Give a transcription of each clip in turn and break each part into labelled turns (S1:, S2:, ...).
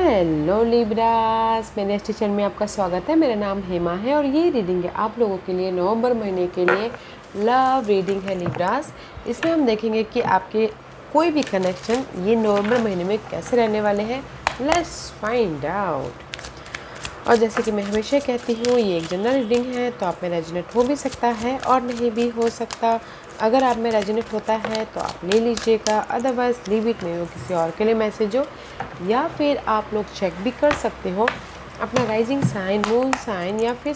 S1: Hello Libras, मेरे station में आपका स्वागत है। मेरा नाम हेमा है और ये रीडिंग है आप लोगों के लिए नवंबर महीने के लिए लव रीडिंग है लिब्रास। इसमें हम देखेंगे कि आपके कोई भी कनेक्शन ये नवंबर महीने में कैसे रहने वाले हैं। Let's find out. और जैसे कि मैं हमेशा कहती हूँ, ये एक जनरल रीडिंग है, तो आप में रेजोनेट हो भी सकता है और नहीं भी हो सकता। अगर आप में रेजोनेट होता है तो आप ले लीजिएगा, अदरवाइज लीव इट में, वो किसी और के लिए मैसेज हो। या फिर आप लोग चेक भी कर सकते हो अपना राइजिंग साइन, मून साइन या फिर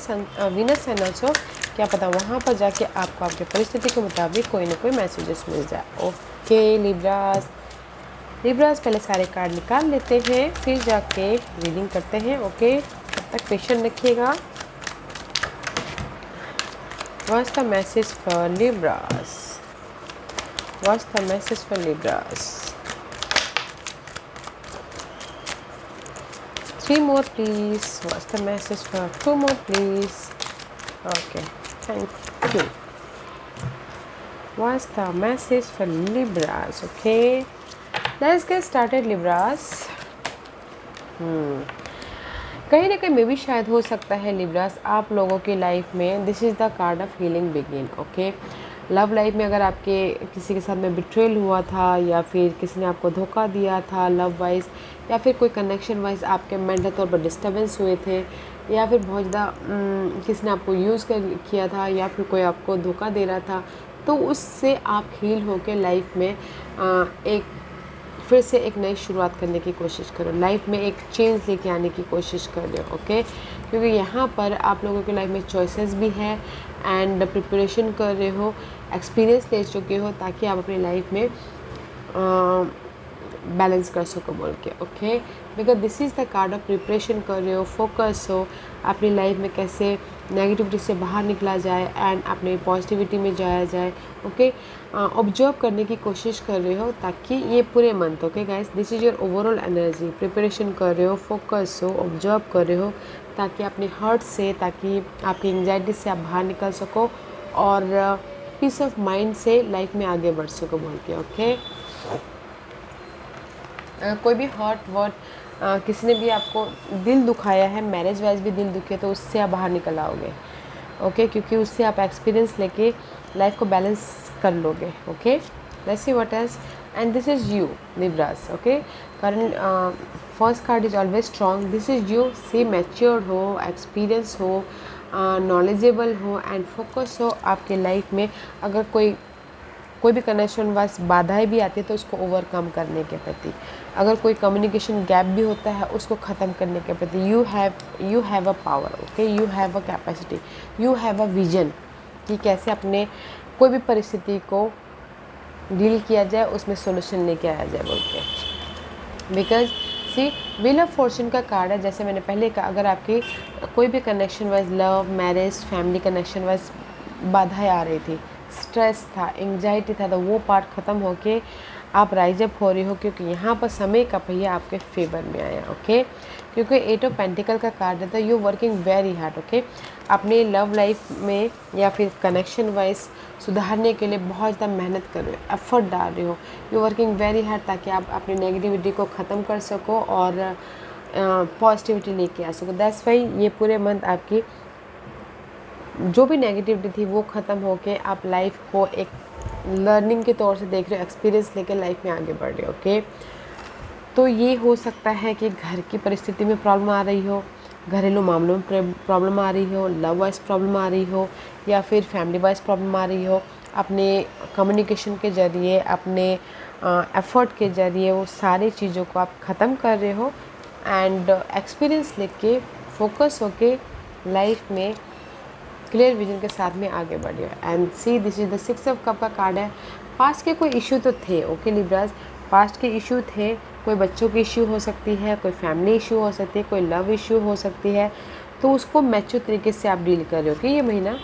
S1: वीनस साइन हो। क्या पता वहाँ पर जाके आपको आपके परिस्थिति के मुताबिक कोई ना कोई मैसेजेस मिल जाए। ओके लिब्रास, पहले सारे कार्ड निकाल लेते हैं, फिर जाके रीडिंग करते हैं। ओके, तब तक पेशेंट रखिएगा। What's the message for Libras? What's the message for Libras? 3 more please. What's the message for 2 more please? Okay, thank you. What's the message for Libras? Okay, let's get started Libras. कहीं ना कहीं में भी शायद हो सकता है Libras आप लोगों की लाइफ में this is the card of healing begin. Okay, love life में अगर आपके किसी के साथ में बिट्रेल हुआ था या फिर किसी ने आपको धोखा दिया था लव वाइज, या फिर कोई कनेक्शन वाइज आपके मेंटल तौर पर डिस्टर्बेंस हुए थे, या फिर बहुत ज़्यादा किसी ने आपको यूज़ किया था, या फिर कोई आपको धोखा दे रहा था, तो उससे आप हील होकर लाइफ में एक फिर से एक नई शुरुआत करने की कोशिश करो, लाइफ में एक चेंज लेके आने की कोशिश कर रहे हो। ओके, क्योंकि यहाँ पर आप लोगों की लाइफ में चॉइसेस भी है एंड प्रिपरेशन कर रहे हो, एक्सपीरियंस ले चुके हो, ताकि आप अपनी लाइफ में बैलेंस कर सको बोल के। Okay, because this is the card of preparation कर रहे हो, फोकस हो अपनी लाइफ में कैसे नेगेटिविटी से बाहर निकला जाए एंड अपने पॉजिटिविटी में जाया जाए। ओके, ऑब्जर्व करने की कोशिश कर रहे हो ताकि ये पूरे month. Okay guys, this is your overall energy. Preparation कर रहे हो, फोकस हो, ऑब्जर्व कर रहे हो ताकि अपने हर्ट से, ताकि आपकी एंग्जाइटी से आप बाहर निकल सको और पीस ऑफ माइंड से लाइफ में आगे बढ़ सको बोल के। ओके, कोई भी हर्ट वर्ट किसी ने भी आपको दिल दुखाया है, मैरिज वाइज भी दिल दुखे, तो उससे आप बाहर निकल आओगे। ओके, क्योंकि उससे आप एक्सपीरियंस लेके लाइफ को बैलेंस कर लोगे। Okay, let's see what else, and this is you Libras. Okay, कारण first card is always strong. This is you. See matured हो, एक्सपीरियंस हो, नॉलेजेबल हो एंड फोकस हो आपके लाइफ में। अगर कोई भी कनेक्शन वाइज बाधाएं भी आती है तो उसको ओवरकम करने के प्रति, अगर कोई कम्युनिकेशन गैप भी होता है उसको ख़त्म करने के प्रति you have a power. Okay, you have a capacity, you have a vision कि कैसे अपने कोई भी परिस्थिति को डील किया जाए, उसमें सोल्यूशन लेके आया जाए बोल के। Because the wheel of fortune का कार्ड है। जैसे मैंने पहले कहा, अगर आपकी कोई भी connection wise love, marriage, family connection wise बाधाएं आ रही थी, स्ट्रेस था, एंग्जाइटी था, तो वो पार्ट ख़त्म होके आप राइज अप हो रही हो, क्योंकि यहाँ पर समय का पहिया आपके फेवर में आया। ओके, क्योंकि 8 ऑफ पेंटिकल का कार्ड है, तो you working very hard. Okay, अपने लव लाइफ में या फिर कनेक्शन वाइज सुधारने के लिए बहुत ज़्यादा मेहनत कर रहे हो, एफर्ट डाल रहे हो, यू वर्किंग वेरी हार्ड ताकि आप अपनी नेगेटिविटी को ख़त्म कर सको और पॉजिटिविटी लेके आ सको। दैट्स वाई ये पूरे मंथ आपकी जो भी नेगेटिविटी थी वो ख़त्म होके आप लाइफ को एक लर्निंग के तौर से देख रहे हो, एक्सपीरियंस लेके लाइफ में आगे बढ़ रहे हो। ओके, तो ये हो सकता है कि घर की परिस्थिति में प्रॉब्लम आ रही हो, घरेलू मामलों में प्रॉब्लम आ रही हो, लव वाइज प्रॉब्लम आ रही हो, या फिर फैमिली वाइज प्रॉब्लम आ रही हो। अपने कम्युनिकेशन के ज़रिए, अपने एफर्ट के ज़रिए वो सारी चीज़ों को आप ख़त्म कर रहे हो एंड एक्सपीरियंस लेके फोकस होके लाइफ में क्लियर विजन के साथ में आगे बढ़िए। And see this is the 6 of cup का कार्ड है। पास्ट के कोई इशू तो थे। ओके लिब्रास, पास्ट के इशू थे, कोई बच्चों की इशू हो सकती है, कोई फैमिली इशू हो सकती है, कोई लव इशू हो सकती है, तो उसको मैच्योर तरीके से आप डील कर रहे हो कि ये महीना।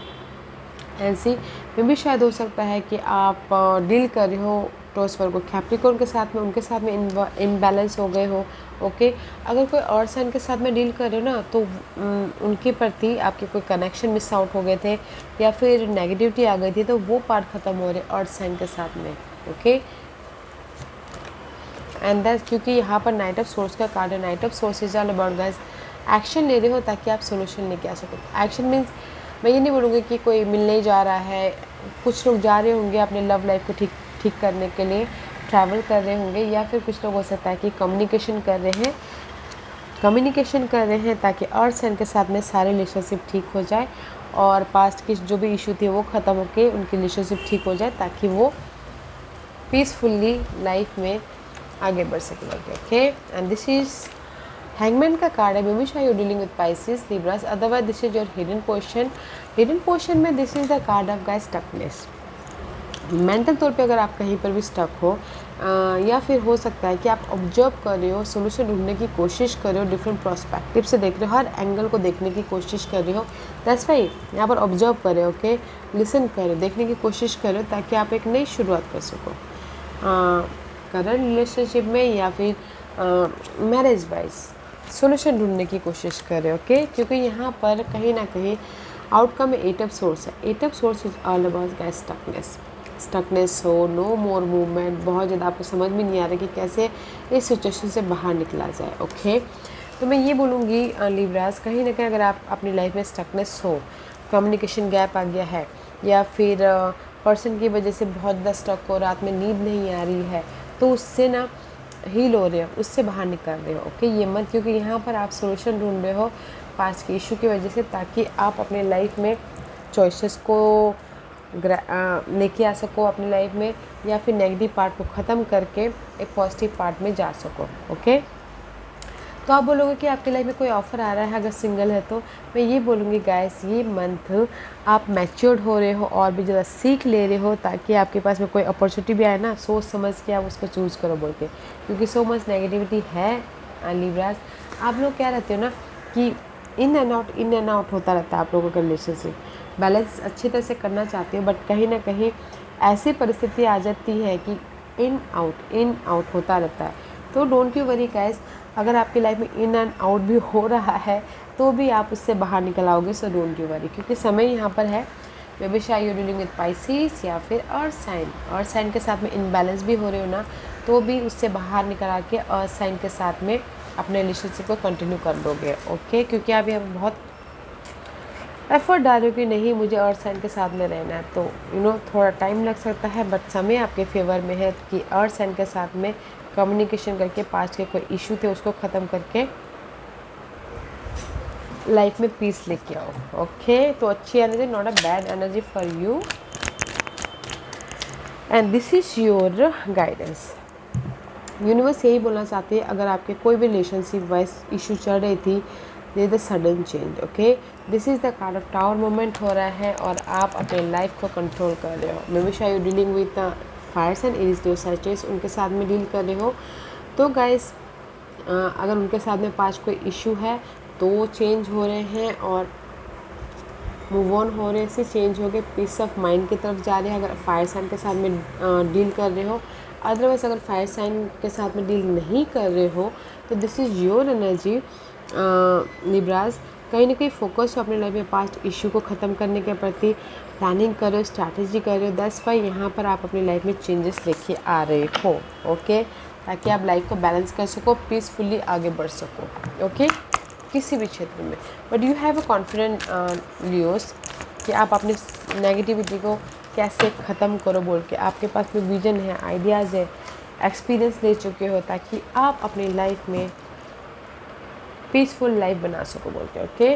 S1: एंड सी में भी शायद हो सकता है कि आप डील कर रहे हो टॉस वर्गो कैप्रिकॉर्न के साथ में, उनके साथ में इम्बैलेंस हो गए हो। ओके, अगर कोई और साइन के साथ में डील कर रहे हो ना, तो उनके प्रति आपके कोई कनेक्शन मिस आउट हो गए थे या फिर नेगेटिविटी आ गई थी, तो वो पार्ट ख़त्म हो रहे अर्थ साइन के साथ में। ओके, एंड दैट क्योंकि यहाँ पर नाइट ऑफ सोर्स का कार्ड है। Night of source is all about guys action ले रहे हो ताकि आप सोल्यूशन लेके आ सको। एक्शन मीन्स मैं ये नहीं बोलूँगी कि कोई मिलने जा रहा है, कुछ लोग जा रहे होंगे अपने लव लाइफ को ठीक करने के लिए ट्रैवल कर रहे होंगे, या फिर कुछ लोग हो सकता है कि कम्युनिकेशन कर रहे हैं ताकि अर्थ साइन के साथ में सारे रिलेशनशिप ठीक हो जाए और पास्ट की जो भी इशू थे वो ख़त्म होके उनकी रिलेशनशिप ठीक हो जाए ताकि वो पीसफुली लाइफ में आगे बढ़ सके। Okay and this is hangman का कार्ड है। May be you dealing with Pisces Libras, otherwise this is your hidden portion में this is the card of guys stuckness. Mental तौर पे अगर आप कहीं पर भी स्टक हो या फिर हो सकता है कि आप ऑब्जर्व कर रहे हो, सोल्यूशन ढूंढने की कोशिश कर रहे हो, डिफरेंट प्रोस्पेक्टिव से देख रहे हो, हर एंगल को देखने की कोशिश कर रहे हो। दैट्स वाई यहाँ पर ऑब्जर्व कर रहे हो, ओके, लिसन कर रहे हो, देखने की कोशिश कर रहे हो ताकि आप एक नई शुरुआत कर सको करंट रिलेशनशिप में या फिर मैरिज वाइज सोल्यूशन ढूंढने की कोशिश कर रहे हो। ओके क्योंकि यहाँ पर कहीं ना कहीं आउटकम में 8 ऑफ सोर्स है। 8 of source is all about guys stuckness हो, नो मोर मूवमेंट, बहुत ज़्यादा आपको समझ में नहीं आ रहा कि कैसे इस सिचुएशन से बाहर निकला जाए। ओके तो मैं ये बोलूँगी लिब्रास, कहीं ना कहीं अगर आप अपनी लाइफ में स्टकनेस हो, कम्युनिकेशन गैप आ गया है या फिर पर्सन की वजह से बहुत ज़्यादा स्टक हो, रात में नींद नहीं आ रही है, तो उससे ना हील हो रहे हो, उससे बाहर निकल रहे हो। ओके ये मत, क्योंकि यहाँ पर आप सोल्यूशन ढूंढ रहे हो पास्ट के इशू की वजह से ताकि आप अपने लाइफ में चॉइसेस को लेके आ सको अपनी लाइफ में, या फिर नेगेटिव पार्ट को ख़त्म करके एक पॉजिटिव पार्ट में जा सको। ओके तो आप बोलोगे कि आपकी लाइफ में कोई ऑफ़र आ रहा है अगर सिंगल है, तो मैं ये बोलूँगी गाइस ये मंथ आप मैच्योर्ड हो रहे हो और भी ज़्यादा सीख ले रहे हो ताकि आपके पास में कोई अपॉर्चुनिटी भी आए ना, सोच समझ के आप उसको चूज़ करो बोल के, क्योंकि सो मच नेगेटिविटी है लिब्रास। आप लोग क्या रहते हो ना कि इन एंड आउट होता रहता है आप लोगों का रिलेशनशिप, बैलेंस अच्छी तरह से करना चाहते हो बट कहीं ना कहीं ऐसी परिस्थिति आ जाती है कि इन आउट होता रहता है। तो डोंट यू वरी गाइस, अगर आपकी लाइफ में इन एंड आउट भी हो रहा है तो भी आप उससे बाहर निकल आओगे। सो डोंट यू वरी, क्योंकि समय यहाँ पर है। मे बी शायद यू डीलिंग विद पाइसेस या फिर अर्थ साइन के साथ में इनबैलेंस भी हो रहे हो ना, तो भी उससे बाहर निकल आके अर्थ साइन के साथ में अपने रिलेशनशिप को कंटिन्यू कर दोगे। ओके क्योंकि आप यहाँ बहुत एफर्ट डाल रहे हो कि नहीं मुझे अर्थ साइन के साथ में रहना है, तो थोड़ा टाइम लग सकता है बट समय आपके फेवर में है कि अर्थ साइन के साथ में कम्युनिकेशन करके पास्ट के कोई इशू थे उसको ख़त्म करके लाइफ में पीस लेके आओ। ओके तो अच्छी energy, not a bad energy for you, and this is your guidance. Universe यही बोलना चाहती है, अगर आपके कोई भी रिलेशनशिप वाइज इशू चल रही थी, दे the sudden change. Okay this is the card of tower moment हो रहा है और आप अपने लाइफ को कंट्रोल कर रहे हो। मे बी शायद you dealing with fires and Aries उनके साथ में डील कर रहे हो। तो गाइस अगर उनके साथ में पास कोई इशू है तो वो चेंज हो रहे हैं और मूव ऑन हो रहे से चेंज हो गए, पीस ऑफ माइंड की तरफ जा रहे हैं अगर फायर साइन के साथ में डील कर रहे हो। अदरवाइज अगर फायर साइन के साथ में डील नहीं कर रहे हो तो this is your energy Libras. कहीं ना कहीं फोकस हो अपने लाइफ में पास्ट इशू को ख़त्म करने के प्रति, प्लानिंग कर रहे हो, स्ट्रैटेजी कर रहे हो। दैट्स वाई यहाँ पर आप अपनी लाइफ में चेंजेस लेके आ रहे हो। ओके ताकि आप लाइफ को बैलेंस कर सको, पीसफुली आगे बढ़ सको। ओके किसी भी क्षेत्र में, but you have a confident Leos कि आप अपनी नेगेटिविटी को कैसे ख़त्म करो बोल के आपके पास में विजन है, आइडियाज़ है, एक्सपीरियंस ले चुके हो ताकि आप अपनी लाइफ में पीसफुल लाइफ बना सको बोलते हैं। Okay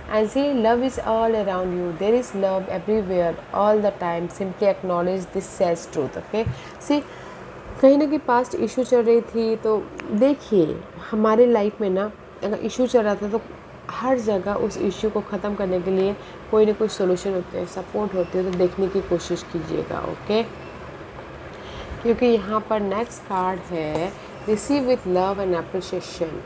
S1: and see love is all around you, there is love everywhere all the time, simply acknowledge this sage truth. Okay see कहीं ना कहीं पास्ट इशू चल रही थी, तो देखिए हमारे लाइफ में ना अगर इशू चल रहा था तो हर जगह उस इशू को ख़त्म करने के लिए कोई ना कोई सोल्यूशन होते हैं, सपोर्ट होती है, तो देखने की कोशिश कीजिएगा। ओके क्योंकि यहाँ पर नेक्स्ट कार्ड है receive with love and appreciation,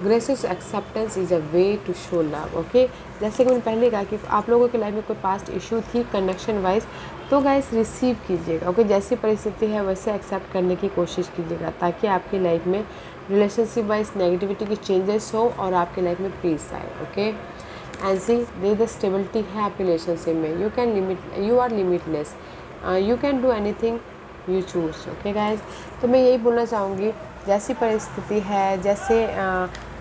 S1: gracious acceptance is a way to show love. Okay जैसे कि मैंने पहले कहा कि आप लोगों की लाइफ में कोई पास्ट इशू थी कनेक्शन वाइज, तो गाइस रिसीव कीजिएगा। ओके जैसी परिस्थिति है वैसे एक्सेप्ट करने की कोशिश कीजिएगा ताकि आपकी लाइफ में रिलेशनशिप वाइज नेगेटिविटी की चेंजेस हो और आपकी लाइफ में पीस आए। Okay and see they the stability है आपकी रिलेशनशिप में, you are limitless, you can do anything you choose. Okay guys तो मैं यही बोलना चाहूँगी जैसी परिस्थिति है, जैसे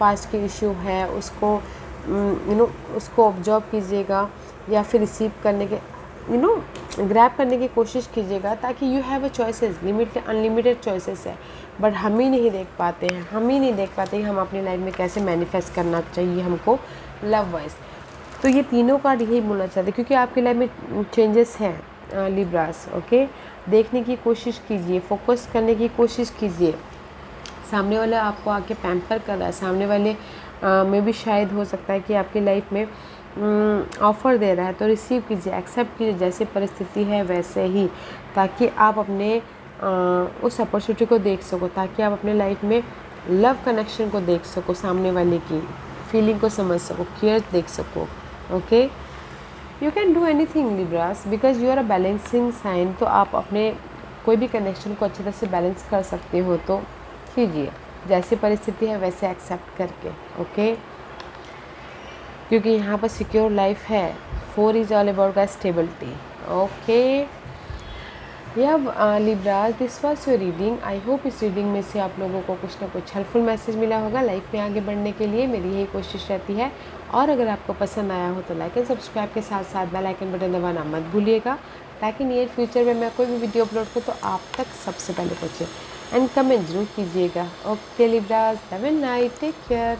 S1: पास्ट के इशू है, उसको उसको ऑब्जर्व कीजिएगा या फिर रिसीव करने के ग्रैब करने की कोशिश कीजिएगा, ताकि you have a choices, unlimited choices है, बट हम ही नहीं देख पाते हैं, कि हम अपनी लाइफ में कैसे मैनिफेस्ट करना चाहिए हमको लव वाइज। तो ये तीनों कार्ड यही बोलना चाहते हैं, क्योंकि आपकी लाइफ में चेंजेस हैं लिब्रास। ओके, देखने की कोशिश कीजिए, फोकस करने की कोशिश कीजिए। सामने वाला आपको आके पैम्पर कर रहा है, सामने वाले में भी शायद हो सकता है कि आपकी लाइफ में ऑफ़र दे रहा है, तो रिसीव कीजिए, एक्सेप्ट कीजिए, जैसे परिस्थिति है वैसे ही, ताकि आप अपने उस अपॉर्चुनिटी को देख सको, ताकि आप अपने लाइफ में लव कनेक्शन को देख सको, सामने वाले की फीलिंग को समझ सको, केयर देख सको। Okay, you can do any thing Libras, because you are a balancing sign. तो आप अपने कोई भी कनेक्शन को अच्छी तरह से बैलेंस कर सकते हो, तो कीजिए, जैसी परिस्थिति है वैसे एक्सेप्ट करके। ओके, क्योंकि यहाँ पर सिक्योर लाइफ है। 4 इज ऑल अबाउट का stability. Okay Libras, this was your reading. I hope इस रीडिंग में से आप लोगों को कुछ ना कुछ हेल्पफुल मैसेज मिला होगा लाइफ में आगे बढ़ने के लिए। मेरी यही कोशिश रहती है। और अगर आपको पसंद आया हो तो लाइक एंड सब्सक्राइब के साथ साथ बेल आइकन बटन दबाना मत भूलिएगा, ताकि नियर फ्यूचर में मैं कोई भी वीडियो अपलोड करूँ तो आप तक सबसे पहले पहुँचे। एंड कमेंट जरूर कीजिएगा। Okay Libras, have a night, take care.